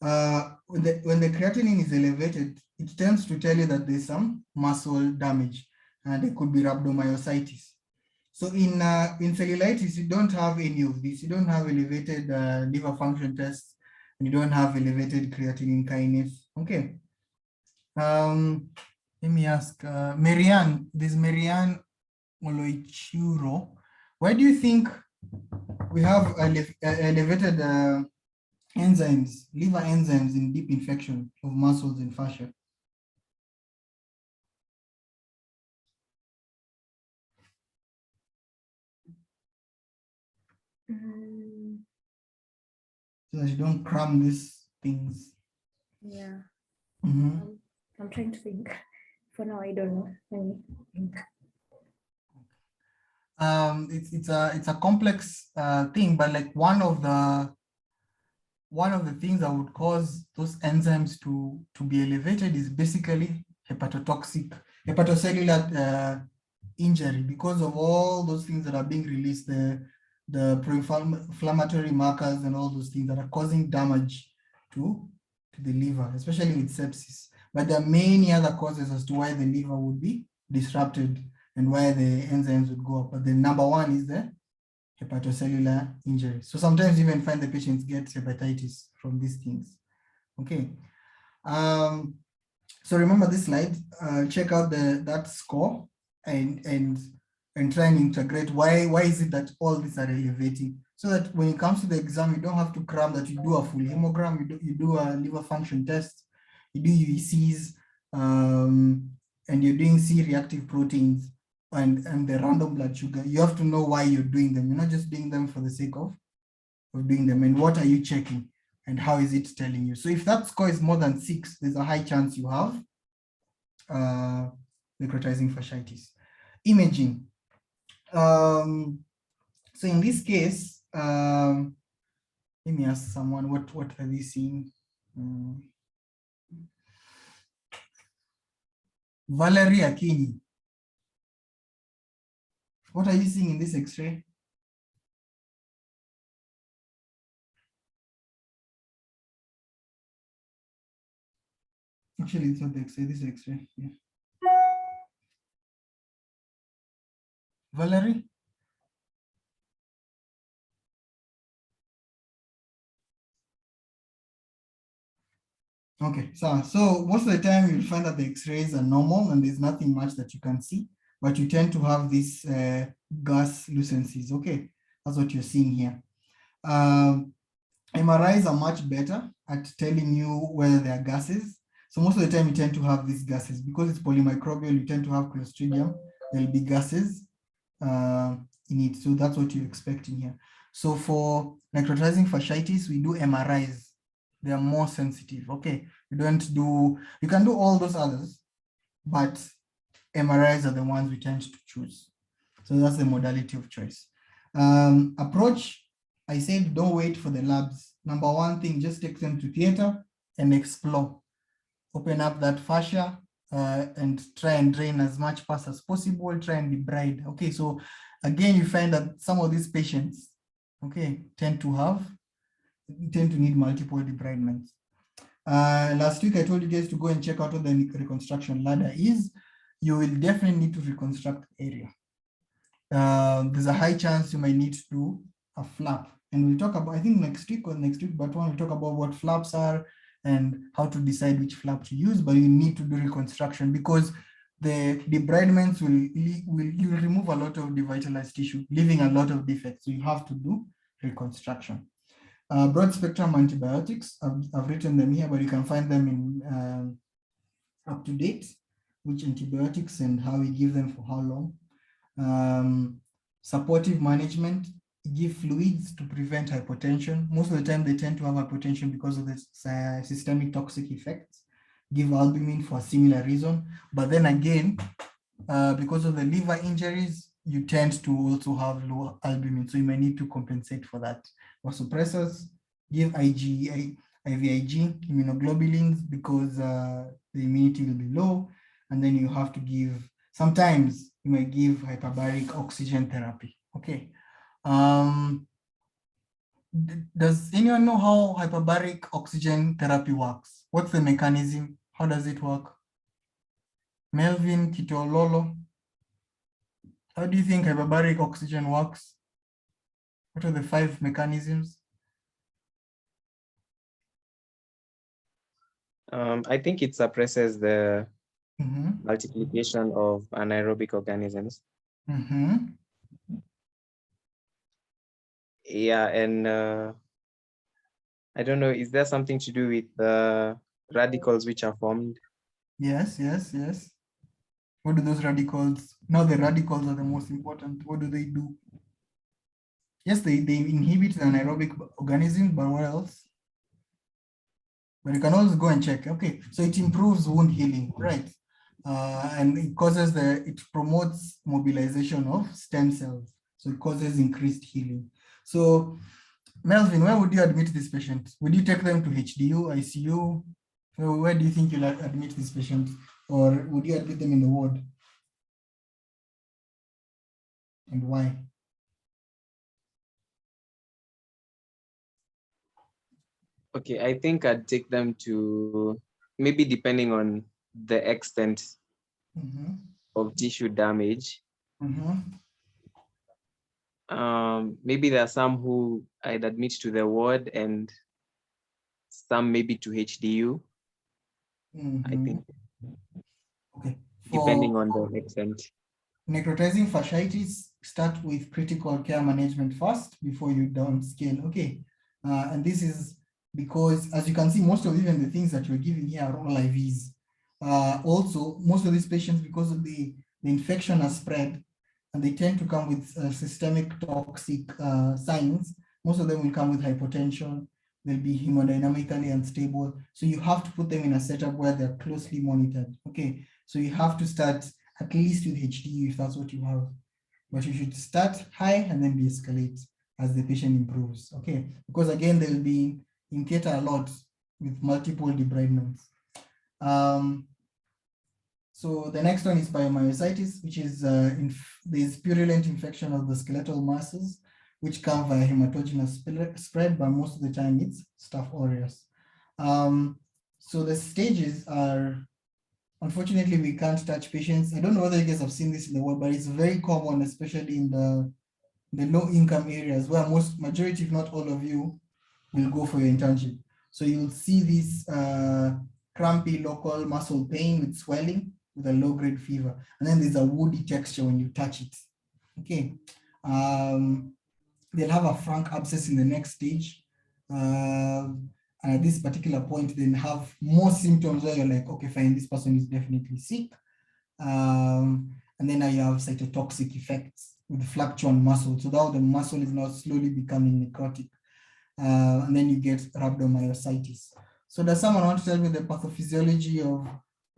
When the creatinine is elevated, it tends to tell you that there's some muscle damage, and it could be rhabdomyositis. So in cellulitis, you don't have any of this. You don't have elevated liver function tests, and you don't have elevated creatinine kinase. Okay. Let me ask Marianne. This Marianne Moloichuro. Why do you think we have elevated enzymes, liver enzymes in deep infection of muscles and fascia? So that you don't cram these things. Yeah. Mm-hmm. I'm trying to think. For now, I don't know. Let me think. It's a complex thing, but like one of the things that would cause those enzymes to be elevated is basically hepatocellular injury, because of all those things that are being released, the pro-inflammatory markers and all those things that are causing damage to the liver, especially with sepsis. But there are many other causes as to why the liver would be disrupted and why the enzymes would go up. But the number one is the hepatocellular injury. So sometimes you even find the patients get hepatitis from these things. Okay. So remember this slide, check out that score and try and integrate why is it that all these are elevating, so that when it comes to the exam, you don't have to cram that. You do a full hemogram, you do a liver function test, you do UECs, and you're doing C-reactive proteins and the random blood sugar. You have to know why you're doing them. You're not just doing them for the sake of doing them, and what are you checking and how is it telling you. So if that score is more than 6, there's a high chance you have necrotizing fasciitis. Imaging. So in this case, let me ask someone, what have you seen? Valerie Akini, what are you seeing in this X-ray? Actually, it's not the X-ray, this is X-ray. Yeah. Valerie? Okay, so most of the time you'll find that the X-rays are normal and there's nothing much that you can see, but you tend to have these gas lucencies. Okay, that's what you're seeing here. MRIs are much better at telling you whether there are gases. So most of the time you tend to have these gases because it's polymicrobial. You tend to have Clostridium. There'll be gases in it. So that's what you're expecting here. So for necrotizing fasciitis, we do MRIs. They are more sensitive. Okay, you can do all those others, but MRIs are the ones we tend to choose. So that's the modality of choice. Approach, I said, don't wait for the labs. Number one thing, just take them to theater and explore. Open up that fascia and try and drain as much pus as possible, try and debride. Okay, so again, you find that some of these patients, okay, tend to need multiple debridements. Last week, I told you guys to go and check out what the reconstruction ladder is. You will definitely need to reconstruct the area. There's a high chance you might need to do a flap. And we'll talk about, I think next week, but we'll talk about what flaps are and how to decide which flap to use, but you need to do reconstruction because the debridements will remove a lot of devitalized tissue, leaving a lot of defects. So you have to do reconstruction. Broad spectrum antibiotics, I've written them here, but you can find them in up to date, which antibiotics and how we give them for how long. Supportive management, give fluids to prevent hypotension. Most of the time they tend to have hypotension because of the systemic toxic effects. Give albumin for a similar reason. But then again, because of the liver injuries, you tend to also have low albumin. So you may need to compensate for that. For suppressors, give IVIG, immunoglobulins, because the immunity will be low. And then you have to give, sometimes you may give hyperbaric oxygen therapy. Okay. Does anyone know how hyperbaric oxygen therapy works? What's the mechanism? How does it work? Melvin, Kitololo, how do you think hyperbaric oxygen works? What are the 5 mechanisms? I think it suppresses the multiplication of anaerobic organisms. Yeah, and I don't know, is there something to do with the radicals which are formed? Yes. What do those radicals? Now the radicals are the most important. What do they do? Yes, they inhibit the anaerobic organism, but what else? But you can always go and check. Okay, so it improves wound healing, right? And it promotes mobilization of stem cells. So it causes increased healing. So Melvin, where would you admit this patient? Would you take them to HDU, ICU? Where do you think you'll admit this patient? Or would you admit them in the ward? And why? Okay, I think I'd take them to, maybe depending on the extent of tissue damage. Maybe there are some who I'd admit to the ward and some maybe to HDU. I think. Okay. Depending on the extent. Necrotizing fasciitis, start with critical care management first before you downscale. Okay. And this is because, as you can see, most of even the things that you're giving here are all IVs. Also, most of these patients, because of the infection has spread, and they tend to come with systemic toxic signs. Most of them will come with hypotension. They'll be hemodynamically unstable. So you have to put them in a setup where they're closely monitored. Okay, so you have to start at least with HDU if that's what you have. But you should start high and then de-escalate as the patient improves. Okay, because again, they'll be in theater a lot with multiple debridements. So the next one is biomeiositis, which is there's purulent infection of the skeletal masses, which come via hematogenous spread, but most of the time it's Staph aureus. So the stages are, unfortunately, we can't touch patients. I don't know whether you guys have seen this in the world, but it's very common, especially in the low income areas where majority, if not all of you, will go for your internship. So you'll see this crampy local muscle pain with swelling with a low-grade fever. And then there's a woody texture when you touch it. Okay. They'll have a frank abscess in the next stage. And at this particular point, then have more symptoms where you're like, okay, fine, this person is definitely sick. And then now you have cytotoxic effects with fluctuant muscle. So now the muscle is now slowly becoming necrotic. And then you get rhabdomyositis. So does someone want to tell me the pathophysiology of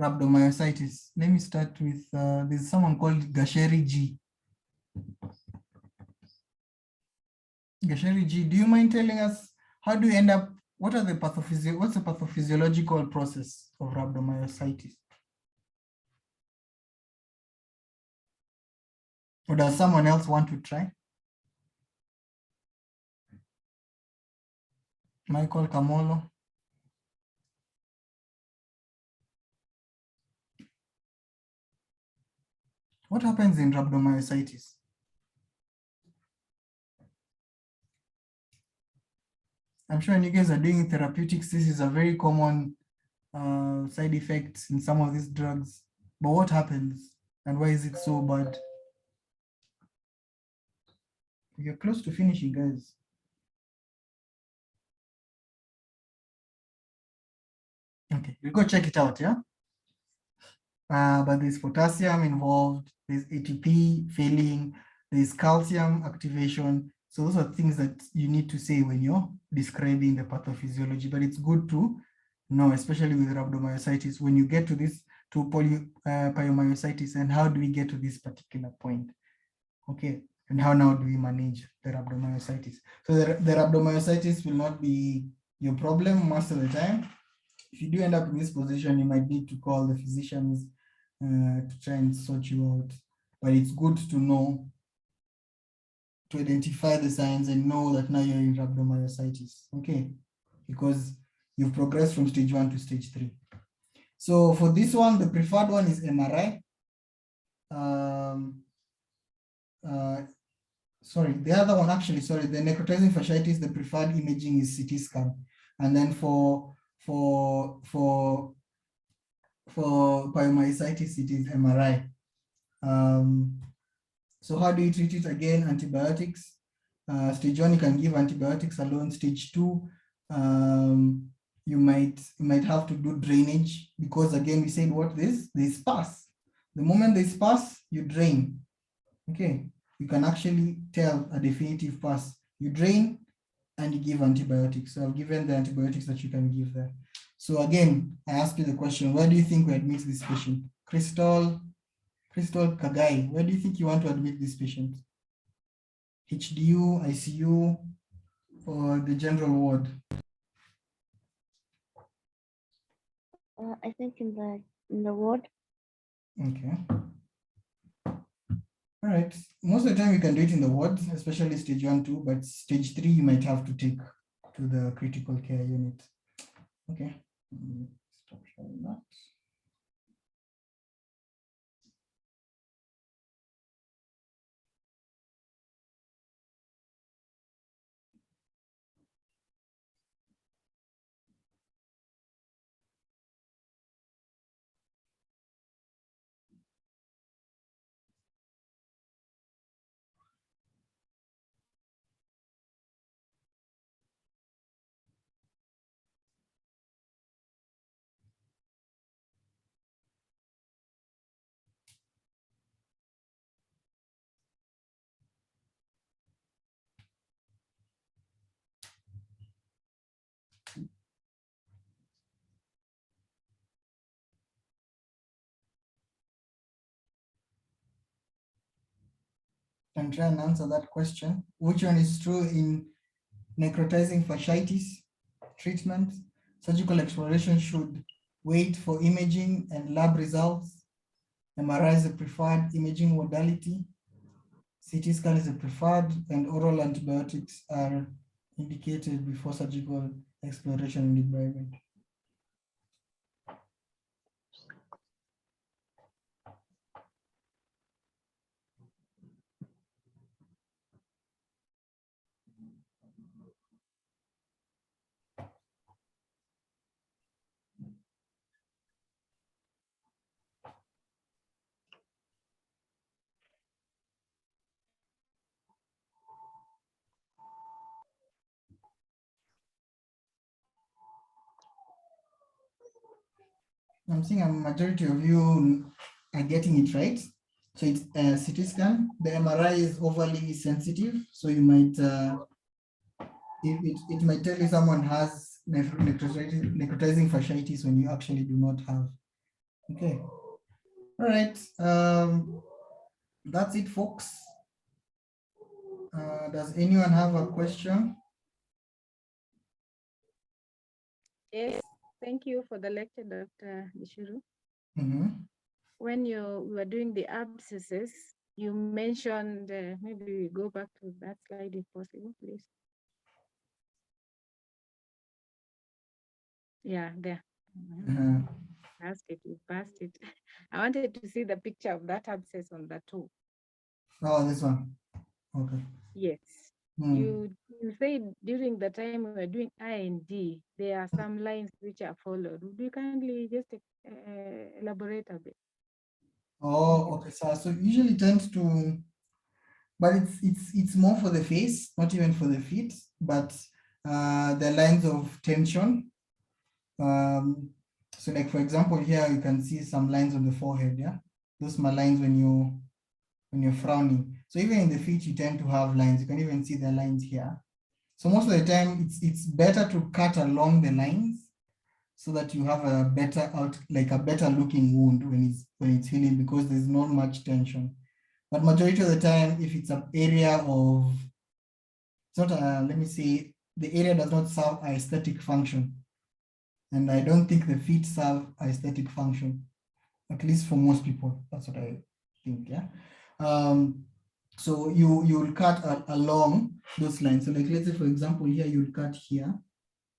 rhabdomyositis? Let me start with, there's someone called Gasheri G. Gasheri G, do you mind telling us how do you end up, what's the pathophysiological process of rhabdomyositis? Or does someone else want to try? Michael Kamolo. What happens in rhabdomyositis? I'm sure when you guys are doing therapeutics, this is a very common side effect in some of these drugs. But what happens and why is it so bad? You're close to finishing, guys. Okay, you go check it out, yeah? But there's potassium involved, there's ATP failing, there's calcium activation. So those are things that you need to say when you're describing the pathophysiology, but it's good to know, especially with rhabdomyositis, when you get to this, to pyomyositis, and how do we get to this particular point? Okay, and how now do we manage the rhabdomyositis? So the rhabdomyositis will not be your problem most of the time. If you do end up in this position, you might need to call the physicians to try and sort you out. But it's good to know, to identify the signs and know that now you're in rhabdomyositis, okay? Because you've progressed from stage 1 to stage 3. So for this one, the preferred one is MRI. Sorry, the other one actually, sorry, the necrotizing fasciitis, the preferred imaging is CT scan. And then for pyomyositis, it is MRI. So how do you treat it? Again, antibiotics. Stage 1, you can give antibiotics alone. Stage 2, you might have to do drainage because again, we said what there's spas. The moment there's spas, you drain. Okay, you can actually tell a definitive pass. You drain and you give antibiotics. So I've given the antibiotics that you can give there. So again, I ask you the question, where do you think we admit this patient? Crystal Kagai, where do you think you want to admit this patient? HDU, ICU, or the general ward? I think in the ward. Okay. All right. Most of the time you can do it in the ward, especially stage 1, 2, but stage 3 you might have to take to the critical care unit. Okay. Stop sharing that. And try and answer that question. Which one is true in necrotizing fasciitis treatment? Surgical exploration should wait for imaging and lab results. MRI is a preferred imaging modality. CT scan is a preferred, and oral antibiotics are indicated before surgical exploration and debridement. I'm seeing a majority of you are getting it right. So it's a CT scan. The MRI is overly sensitive, so you might it might tell you someone has necrotizing fasciitis when you actually do not have. Okay. All right. That's it, folks. Does anyone have a question? Yes, thank you for the lecture, Dr. Gishuru. When you were doing the abscesses, you mentioned, maybe we go back to that slide if possible, please. Yeah, there. Passed it, you passed it. I wanted to see the picture of that abscess on the toe. Oh, this one. Okay. Yes. You said during the time we were doing I&D, there are some lines which are followed. Would you kindly just elaborate a bit? Oh, okay. So usually tends to, but it's more for the face, not even for the feet, but the lines of tension. So like, for example, here you can see some lines on the forehead, yeah? Those are lines when you're frowning. So even in the feet, you tend to have lines. You can even see the lines here. So most of the time, it's better to cut along the lines so that you have a better a better looking wound when it's healing, because there's not much tension. But majority of the time, if it's an area of, it's not let me say, the area does not serve aesthetic function. And I don't think the feet serve aesthetic function, at least for most people. That's what I think, yeah. So you'll cut along those lines. So like, let's say, for example, here you'll cut here,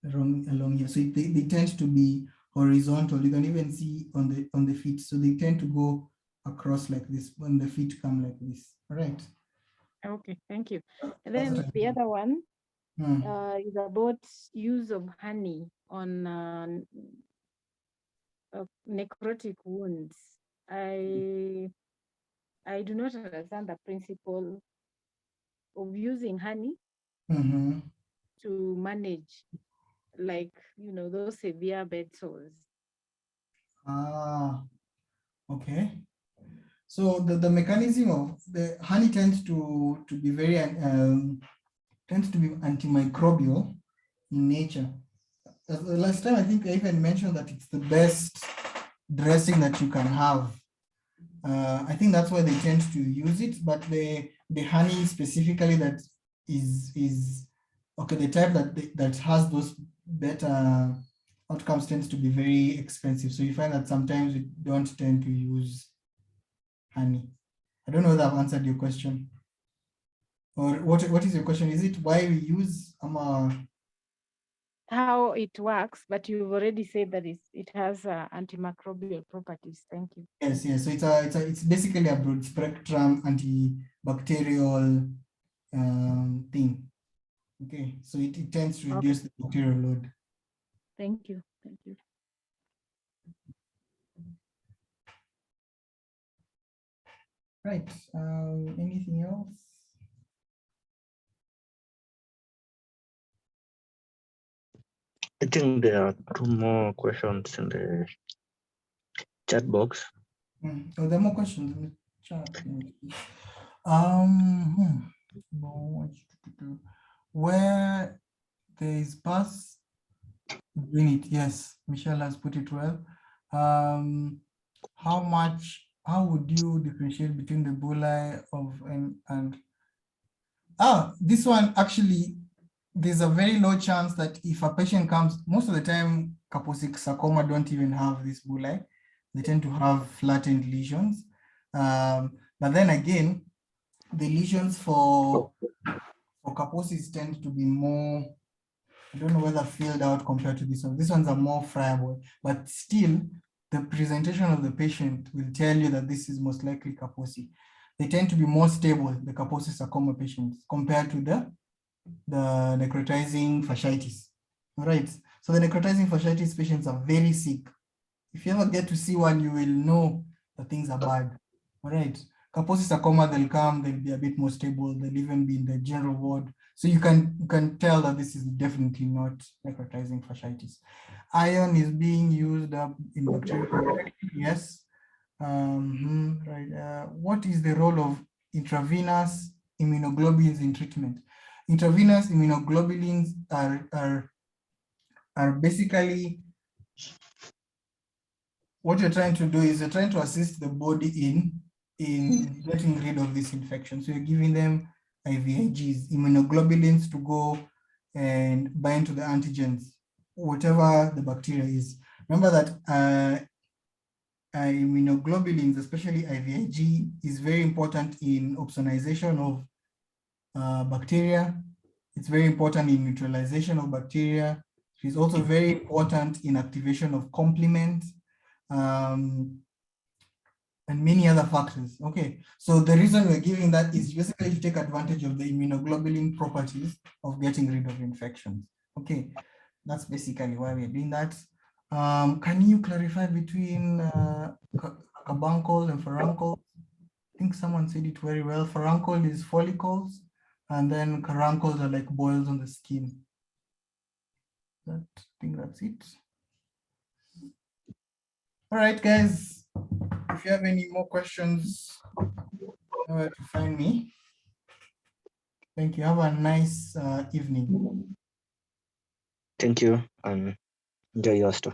along here. So they tend to be horizontal. You can even see on the feet. So they tend to go across like this when the feet come like this. All right. Okay, thank you. And then the other one is about use of honey on necrotic wounds. I do not understand the principle of using honey to manage, like, those severe bed sores. Okay. So the mechanism of the honey tends to be very tends to be antimicrobial in nature. Last time I think I even mentioned that it's the best dressing that you can have. I think that's why they tend to use it, but the honey specifically that is okay, the type that has those better outcomes tends to be very expensive. So you find that sometimes we don't tend to use honey. I don't know whether I've answered your question. Or what is your question? Is it why we use how it works, but you've already said that it has antimicrobial properties. Thank you. Yes. So it's basically a broad spectrum antibacterial thing. Okay, so it tends to reduce the bacterial load. Thank you. Right. Anything else? I think there are 2 more questions in the chat box. Oh, there are more questions in the chat. Where there is pus, bring it. Yes, Michelle has put it well. How would you differentiate between the bullae of and this one actually, there's a very low chance that if a patient comes, most of the time Kaposic sarcoma don't even have this bullae. They tend to have flattened lesions. But then again, the lesions for Kaposi's tend to be more, I don't know whether filled out compared to this one. These ones are more friable, but still the presentation of the patient will tell you that this is most likely Kaposi. They tend to be more stable, the Kaposi sarcoma patients, compared to the necrotizing fasciitis. All right. So the necrotizing fasciitis patients are very sick. If you ever get to see one, you will know that things are bad. All right. Kaposi sarcoma, they'll come, they'll be a bit more stable, they'll even be in the general ward. So you can tell that this is definitely not necrotizing fasciitis. Iron is being used up in bacterial, yes. Right. What is the role of intravenous immunoglobulins in treatment? Intravenous immunoglobulins are basically, what you're trying to do is you're trying to assist the body in getting rid of this infection. So you're giving them IVIGs, immunoglobulins, to go and bind to the antigens, whatever the bacteria is. Remember that immunoglobulins, especially IVIG, is very important in opsonization of bacteria. It's very important in neutralization of bacteria. It's also very important in activation of complement, and many other factors. Okay, so the reason we're giving that is basically to take advantage of the immunoglobulin properties of getting rid of infections. Okay, that's basically why we're doing that. Can you clarify between carbuncles and furuncles? I think someone said it very well. Furuncle is follicles, and then caruncles are like boils on the skin. I think that's it. All right, guys. If you have any more questions, you know where to find me. Thank you. Have a nice evening. Thank you, and enjoy yours too.